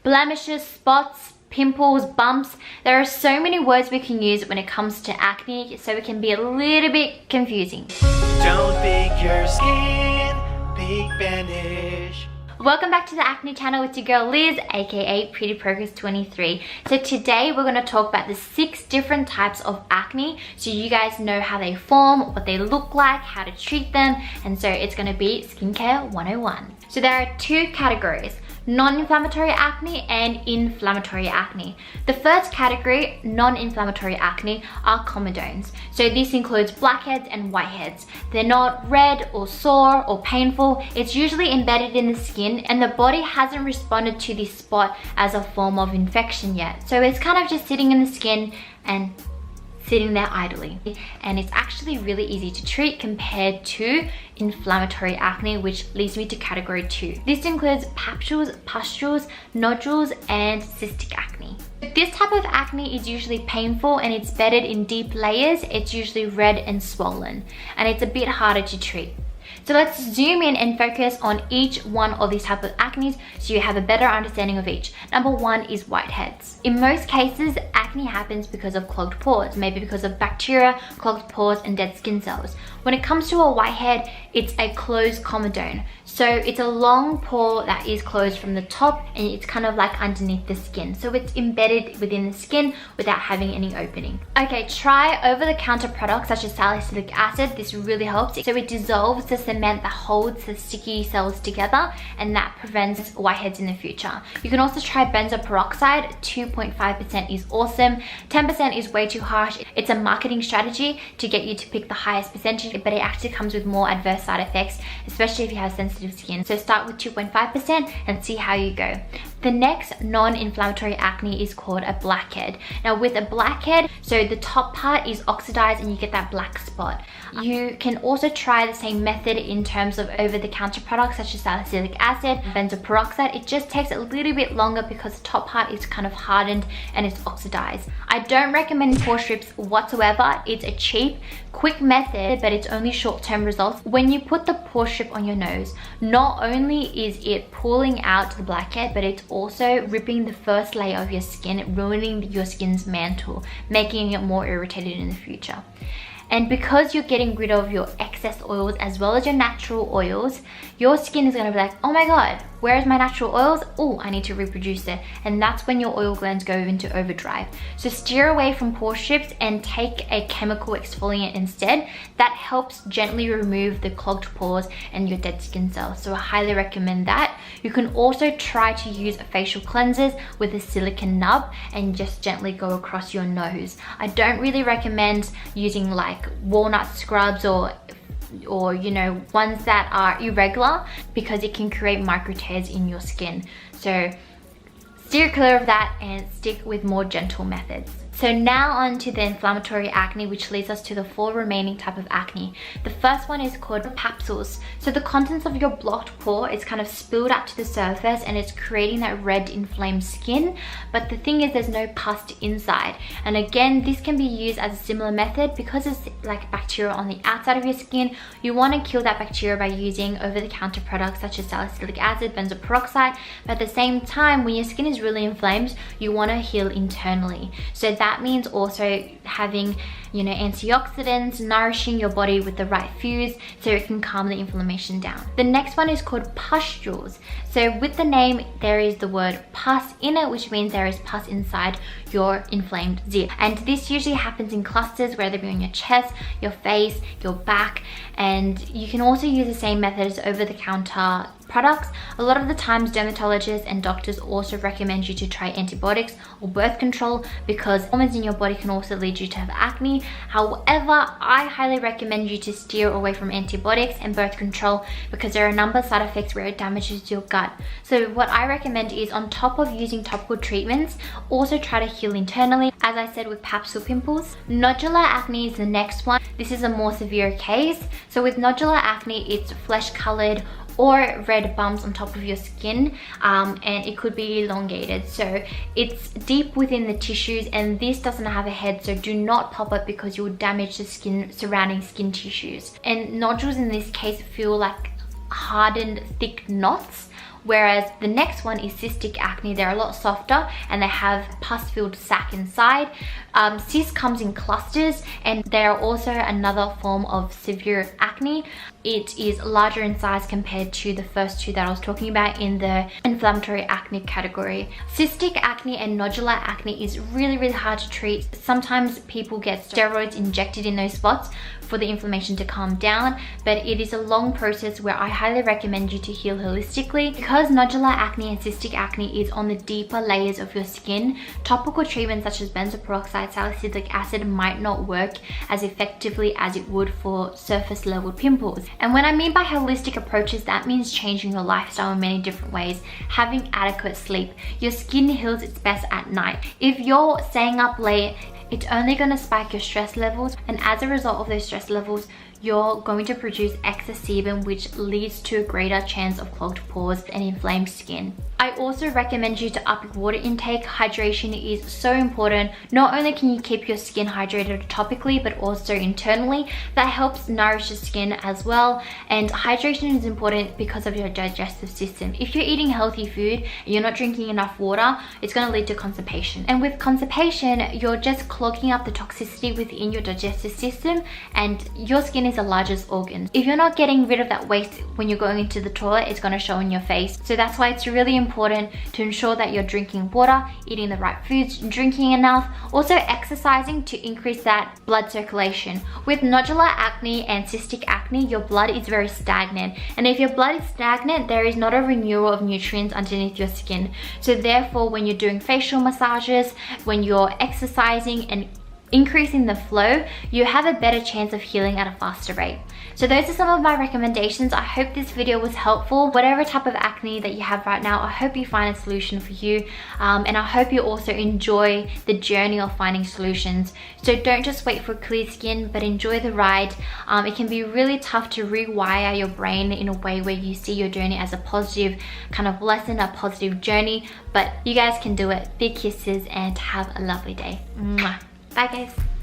blemishes, spots, pimples, bumps. There are so many words we can use when it comes to acne, so it can be a little bit confusing. Don't think your skin big banish. Welcome back to the Acne channel with your girl Liz, aka Pretty Progress 23. So today we're going to talk about the 6 different types of acne, so you guys know how they form, what they look like, how to treat them, and so it's going to be skincare 101. So there are 2 categories: non-inflammatory acne and inflammatory acne. The first category, non-inflammatory acne, are comedones. So this includes blackheads and whiteheads. They're not red or sore or painful. It's usually embedded in the skin and the body hasn't responded to this spot as a form of infection yet. So it's kind of just sitting in the skin and sitting there idly, and it's actually really easy to treat compared to inflammatory acne, which leads me to category 2. This includes papules, pustules, nodules, and cystic acne. This type of acne is usually painful and it's bedded in deep layers. It's usually red and swollen, and it's a bit harder to treat. So let's zoom in and focus on each one of these types of acne so you have a better understanding of each. Number 1 is whiteheads. In most cases, acne happens because of clogged pores, maybe because of bacteria, clogged pores, and dead skin cells. When it comes to a whitehead, it's a closed comedone. So it's a long pore that is closed from the top and it's kind of like underneath the skin. So it's embedded within the skin without having any opening. Okay, try over-the-counter products such as salicylic acid. This really helps. So it dissolves the cement that holds the sticky cells together, and that prevents whiteheads in the future. You can also try benzoyl peroxide. 2.5% is awesome. 10% is way too harsh. It's a marketing strategy to get you to pick the highest percentage, but it actually comes with more adverse side effects, especially if you have sensitive skin. So start with 2.5% and see how you go. The next non-inflammatory acne is called a blackhead. Now with a blackhead, so the top part is oxidized and you get that black spot. You can also try the same method in terms of over-the-counter products such as salicylic acid, benzoyl peroxide. It just takes a little bit longer because the top part is kind of hardened and it's oxidized. I don't recommend pore strips whatsoever. It's a cheap, quick method, but it's only short-term results. When you put the pore strip on your nose, not only is it pulling out the blackhead, but it's also ripping the first layer of your skin, ruining your skin's mantle, making it more irritated in the future. And because you're getting rid of your excess oils as well as your natural oils, your skin is gonna be like, oh my god, where's my natural oils? Oh, I need to reproduce it. And that's when your oil glands go into overdrive. So steer away from pore strips and take a chemical exfoliant instead. That helps gently remove the clogged pores and your dead skin cells. So I highly recommend that. You can also try to use facial cleansers with a silicone nub and just gently go across your nose. I don't really recommend using like walnut scrubs or you know, ones that are irregular, because it can create micro tears in your skin. So steer clear of that and stick with more gentle methods. So now on to the inflammatory acne, which leads us to the 4 remaining type of acne. The first one is called papules. So the contents of your blocked pore is kind of spilled up to the surface and it's creating that red inflamed skin. But the thing is, there's no pus inside. And again, this can be used as a similar method because it's like bacteria on the outside of your skin. You want to kill that bacteria by using over-the-counter products such as salicylic acid, benzoyl peroxide. But at the same time, when your skin is really inflamed, you want to heal internally. So that means also having, you know, antioxidants, nourishing your body with the right foods so it can calm the inflammation down. The next one is called pustules. So with the name, there is the word pus in it, which means there is pus inside your inflamed zit. And this usually happens in clusters, whether it be on your chest, your face, your back. And you can also use the same method as over-the-counter products. A lot of the times dermatologists and doctors also recommend you to try antibiotics or birth control because hormones in your body can also lead you to have acne. However, I highly recommend you to steer away from antibiotics and birth control because there are a number of side effects where it damages your gut. So what I recommend is, on top of using topical treatments, also try to heal internally, as I said with papule pimples. Nodular acne is the next one. This is a more severe case. So with nodular acne, it's flesh colored or red bumps on top of your skin, and it could be elongated. So it's deep within the tissues, and this doesn't have a head, so do not pop it because you'll damage the skin, surrounding skin tissues. And nodules in this case feel like hardened thick knots, whereas the next one is cystic acne. They're a lot softer and they have pus-filled sac inside. Cyst comes in clusters, and they are also another form of severe acne. It is larger in size compared to the first two that I was talking about in the inflammatory acne category. Cystic acne and nodular acne is really hard to treat. Sometimes people get steroids injected in those spots for the inflammation to calm down, but it is a long process where I highly recommend you to heal holistically. Because nodular acne and cystic acne is on the deeper layers of your skin, topical treatments such as benzoyl peroxide, salicylic acid might not work as effectively as it would for surface level pimples. And when I mean by holistic approaches, that means changing your lifestyle in many different ways. Having adequate sleep. Your skin heals its best at night. If you're staying up late, it's only going to spike your stress levels, and as a result of those stress levels, you're going to produce excess sebum, which leads to a greater chance of clogged pores and inflamed skin. I also recommend you to up your water intake. Hydration is so important. Not only can you keep your skin hydrated topically, but also internally. That helps nourish the skin as well. And hydration is important because of your digestive system. If you're eating healthy food and you're not drinking enough water, it's going to lead to constipation. And with constipation, you're just clogging up the toxicity within your digestive system, and your skin is the largest organ. If you're not getting rid of that waste when you're going into the toilet, it's going to show in your face. So that's why it's really important to ensure that you're drinking water, eating the right foods, drinking enough, also exercising to increase that blood circulation. With nodular acne and cystic acne, your blood is very stagnant, and if your blood is stagnant, there is not a renewal of nutrients underneath your skin. So therefore, when you're doing facial massages, when you're exercising and increasing the flow, you have a better chance of healing at a faster rate. So those are some of my recommendations. I hope this video was helpful. Whatever type of acne that you have right now, I hope you find a solution for you, and I hope you also enjoy the journey of finding solutions. So don't just wait for clear skin, but enjoy the ride. It can be really tough to rewire your brain in a way where you see your journey as a positive kind of lesson, a positive journey, but you guys can do it. Big kisses and have a lovely day. Mwah. Bye guys.